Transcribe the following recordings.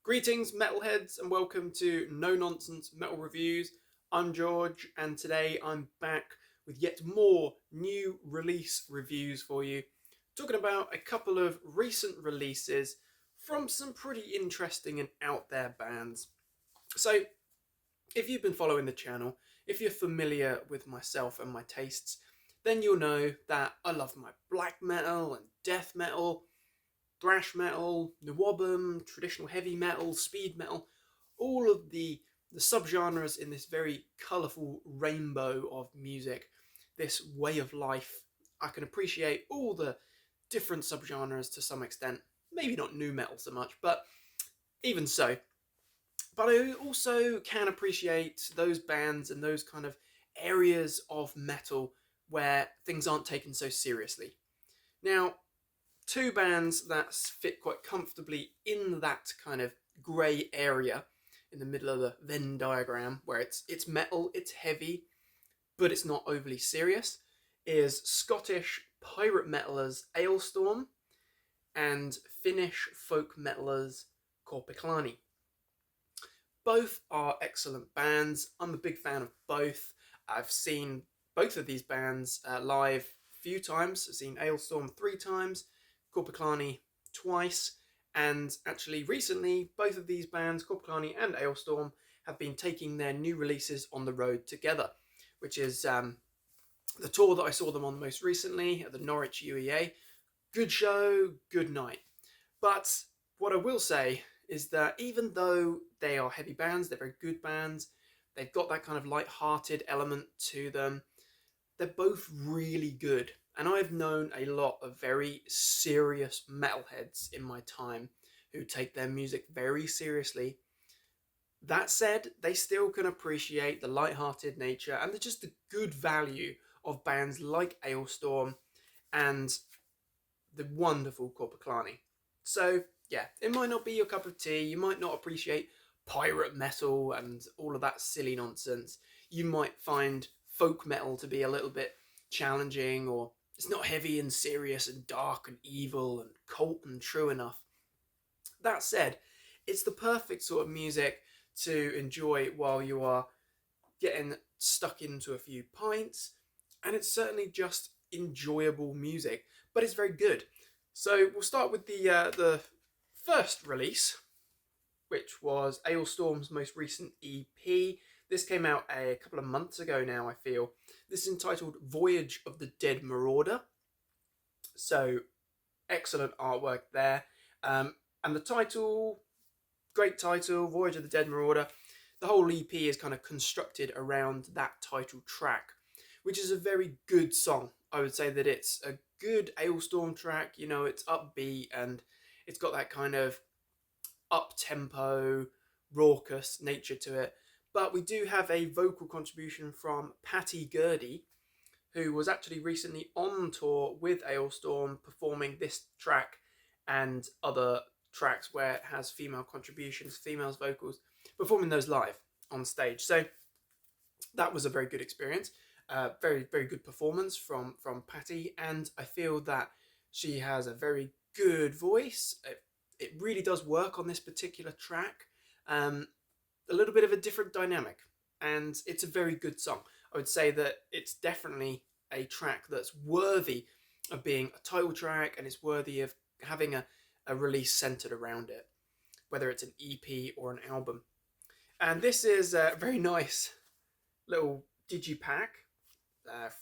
Greetings, metalheads, and welcome to No Nonsense Metal Reviews. I'm George, and today I'm back with yet more new release reviews for you, talking about a couple of recent releases from some pretty interesting and out there bands. So, if you've been following the channel, if you're familiar with myself and my tastes, then you'll know that I love my black metal and death metal, thrash metal, nuwobum, traditional heavy metal, speed metal, all of the subgenres in this very colourful rainbow of music, this way of life. I can appreciate all the different subgenres to some extent. Maybe not nu metal so much, but even so. But I also can appreciate those bands and those kind of areas of metal where things aren't taken so seriously. Now, two bands that fit quite comfortably in that kind of grey area in the middle of the Venn diagram, where it's metal, it's heavy, but it's not overly serious, is Scottish pirate metalers Alestorm and Finnish folk metalers Korpiklaani. Both are excellent bands. I'm a big fan of both. I've seen both of these bands live a few times. I've seen Alestorm 3 times, Korpiklaani twice, and actually recently both of these bands, Korpiklaani and Alestorm, have been taking their new releases on the road together, which is the tour that I saw them on most recently at the Norwich UEA. Good show, good night. But what I will say is that even though they are heavy bands, they're very good bands, they've got that kind of light-hearted element to them, they're both really good. And I've known a lot of very serious metalheads in my time who take their music very seriously. That said, they still can appreciate the light-hearted nature and just the good value of bands like Alestorm and the wonderful Korpiklaani. So, yeah, it might not be your cup of tea, you might not appreciate pirate metal and all of that silly nonsense. You might find folk metal to be a little bit challenging, or it's not heavy and serious and dark and evil and cult and true enough. That said, it's the perfect sort of music to enjoy while you are getting stuck into a few pints, and it's certainly just enjoyable music, but it's very good. So we'll start with the first release, which was Alestorm's most recent EP. This came out a couple of months ago now, I feel. This is entitled Voyage of the Dead Marauder. So, excellent artwork there. And the title, great title, Voyage of the Dead Marauder. The whole EP is kind of constructed around that title track, which is a very good song. I would say that it's a good Alestorm track. You know, it's upbeat and it's got that kind of up-tempo, raucous nature to it. But we do have a vocal contribution from Patty Gurdy, who was actually recently on tour with Alestorm performing this track and other tracks where it has female contributions, females' vocals, performing those live on stage. So that was a very good experience. Very, very good performance from Patty, and I feel that she has a very good voice. It really does work on this particular track. A little bit of a different dynamic, and it's a very good song. I would say that it's definitely a track that's worthy of being a title track, and it's worthy of having a release centered around it, whether it's an EP or an album. And this is a very nice little digipack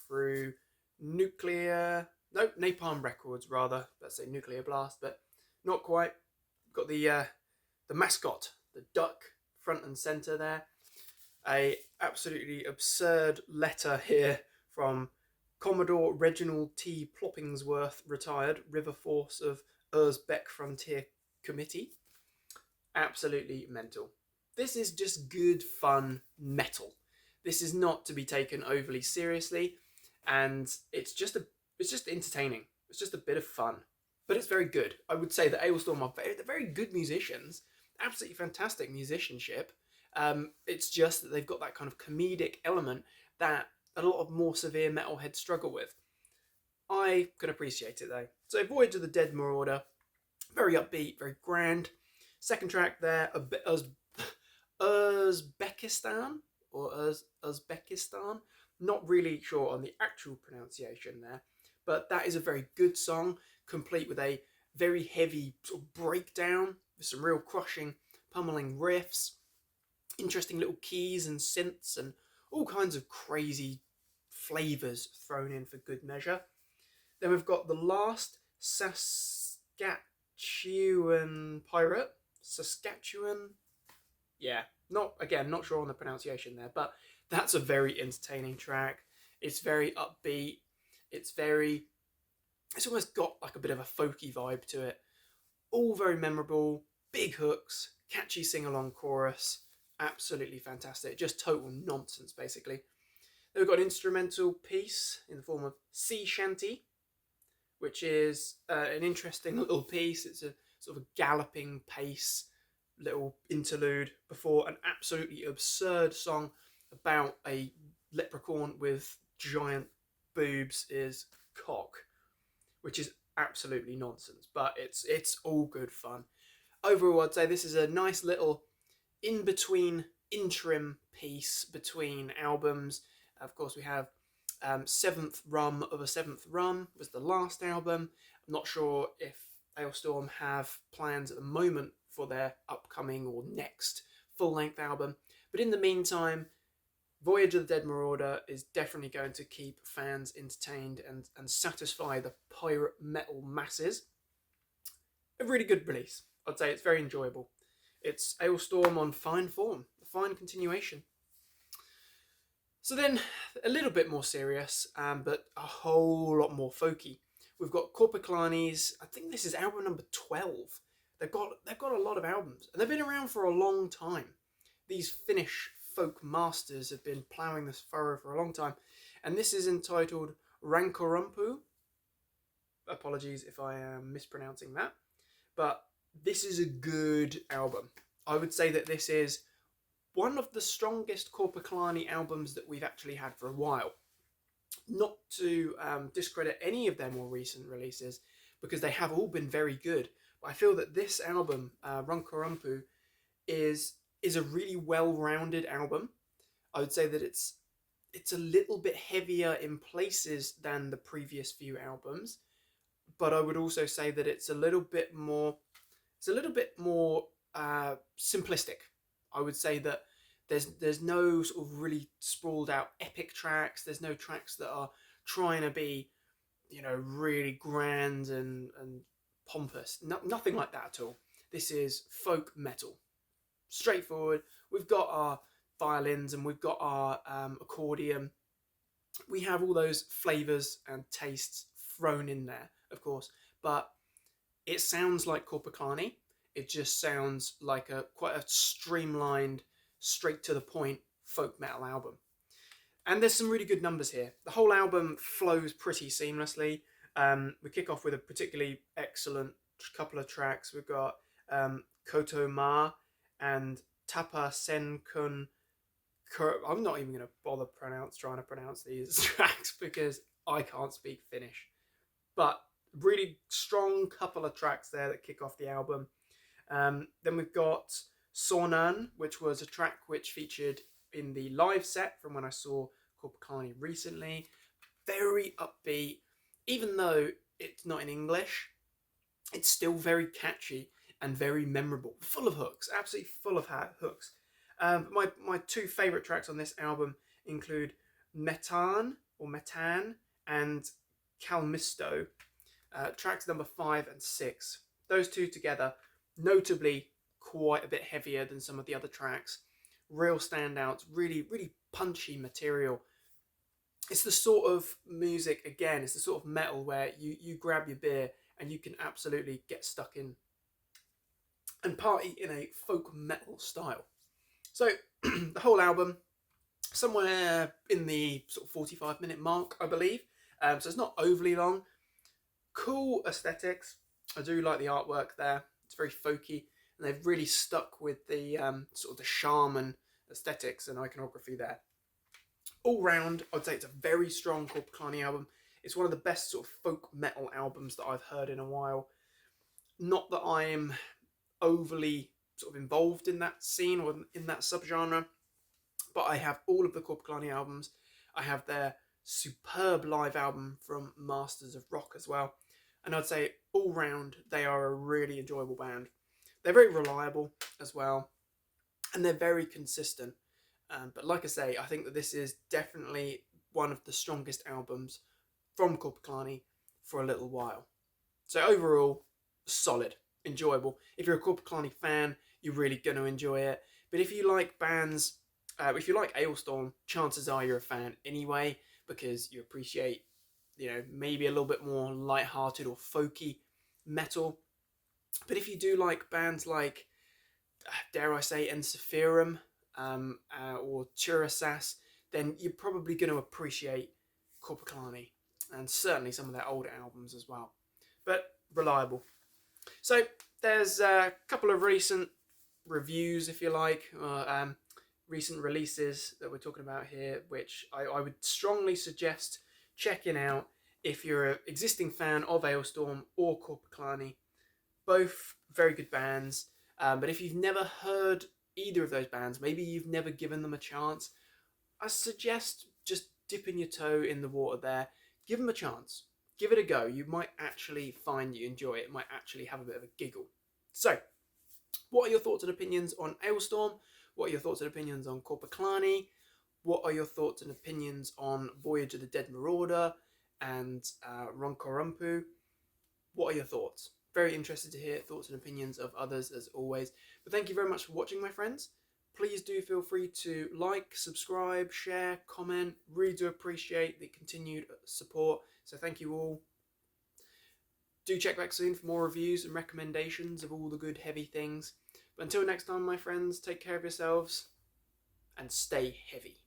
through Napalm Records rather. Let's say Nuclear Blast, but not quite. Got the mascot, the duck, front and center there. A absolutely absurd letter here from Commodore Reginald T. Ploppingsworth, retired, River Force of Erzbeck Frontier Committee. Absolutely mental. This is just good fun metal. This is not to be taken overly seriously, and it's just entertaining. It's just a bit of fun, but it's very good. I would say that Alestorm are they're very good musicians, absolutely fantastic musicianship. It's just that they've got that kind of comedic element that a lot of more severe metalheads struggle with. I can appreciate it though. So Voyage of the Dead Marauder, very upbeat, very grand. Second track there, Uzbekistan or Uzbekistan. Not really sure on the actual pronunciation there, but that is a very good song, complete with a very heavy sort of breakdown with some real crushing, pummeling riffs, interesting little keys and synths, and all kinds of crazy flavors thrown in for good measure. Then we've got the last Saskatchewan pirate. Saskatchewan? Yeah, not sure on the pronunciation there, but that's a very entertaining track. It's very upbeat. It's almost got like a bit of a folky vibe to it. All very memorable, big hooks, catchy sing-along chorus. Absolutely fantastic. Just total nonsense, basically. Then we've got an instrumental piece in the form of Sea Shanty, which is an interesting little piece. It's a sort of a galloping pace little interlude before an absolutely absurd song about a leprechaun with giant boobs is cock, which is absolutely nonsense, but it's all good fun. Overall, I'd say this is a nice little in-between interim piece between albums. Of course, we have Seventh Rum of a Seventh Rum was the last album. I'm not sure if Alestorm have plans at the moment for their upcoming or next full-length album, but in the meantime, Voyage of the Dead Marauder is definitely going to keep fans entertained and satisfy the pirate metal masses. A really good release. I'd say it's very enjoyable. It's Alestorm on fine form, a fine continuation. So then, a little bit more serious, but a whole lot more folky. We've got Korpiklaani's, I think this is album number 12. They've got a lot of albums, and they've been around for a long time. These Finnish folk masters have been ploughing this furrow for a long time, and this is entitled Rankarumpu. Apologies if I am mispronouncing that, but this is a good album. I would say that this is one of the strongest Korpiklaani albums that we've actually had for a while. Not to discredit any of their more recent releases, because they have all been very good, but I feel that this album, Rankarumpu, is a really well-rounded album. I would say that it's a little bit heavier in places than the previous few albums, but I would also say that it's a little bit more simplistic. I would say that there's no sort of really sprawled out epic tracks. There's no tracks that are trying to be, really grand and pompous. Nothing like that at all. This is folk metal. Straightforward. We've got our violins and we've got our accordion. We have all those flavors and tastes thrown in there, of course, but it sounds like Korpiklaani. It just sounds like quite a streamlined, straight to the point folk metal album. And there's some really good numbers here. The whole album flows pretty seamlessly. We kick off with a particularly excellent couple of tracks. We've got Koto Ma and Tapa Sen Kun. I'm not even going to bother trying to pronounce these tracks because I can't speak Finnish. But really strong couple of tracks there that kick off the album. Then we've got Sornan, which was a track which featured in the live set from when I saw Korpiklaani recently. Very upbeat. Even though it's not in English, it's still very catchy and very memorable. Full of hooks. Absolutely full of hooks. My two favourite tracks on this album include Metan and Kalmisto. Tracks number 5 and 6. Those two together, notably quite a bit heavier than some of the other tracks. Real standouts, really, really punchy material. It's the sort of music, again, it's the sort of metal where you grab your beer and you can absolutely get stuck in and party in a folk metal style. So the whole album, somewhere in the sort of 45-minute mark, I believe. So it's not overly long. Cool aesthetics. I do like the artwork there. It's very folky, and they've really stuck with the sort of the shaman aesthetics and iconography there. All round, I'd say it's a very strong Korpiklaani album. It's one of the best sort of folk metal albums that I've heard in a while. Not that I'm overly sort of involved in that scene or in that subgenre. But I have all of the Korpiklaani albums. I have their superb live album from Masters of Rock as well. And I'd say all round, they are a really enjoyable band. They're very reliable as well, and they're very consistent. But like I say, I think that this is definitely one of the strongest albums from Korpiklaani for a little while. So overall, solid, enjoyable. If you're a Korpiklaani fan, you're really going to enjoy it. But if you like bands, if you like Alestorm, chances are you're a fan anyway, because you appreciate, maybe a little bit more light-hearted or folky metal. But if you do like bands like, dare I say, Ensiferum or Churasas, then you're probably going to appreciate Korpiklaani, and certainly some of their older albums as well. But reliable. So there's a couple of recent reviews, if you like, recent releases that we're talking about here, which I would strongly suggest checking out if you're an existing fan of Alestorm or Korpiklaani. Both very good bands, but if you've never heard either of those bands, maybe you've never given them a chance, I suggest just dipping your toe in the water there. Give them a chance. Give it a go. You might actually find you enjoy it. It might actually have a bit of a giggle. So, what are your thoughts and opinions on Alestorm? What are your thoughts and opinions on Korpiklaani? What are your thoughts and opinions on Voyage of the Dead Marauder and Rankarumpu? What are your thoughts? Very interested to hear thoughts and opinions of others as always. But thank you very much for watching, my friends. Please do feel free to like, subscribe, share, comment. Really do appreciate the continued support. So thank you all. Do check back soon for more reviews and recommendations of all the good heavy things. But until next time, my friends, take care of yourselves and stay heavy.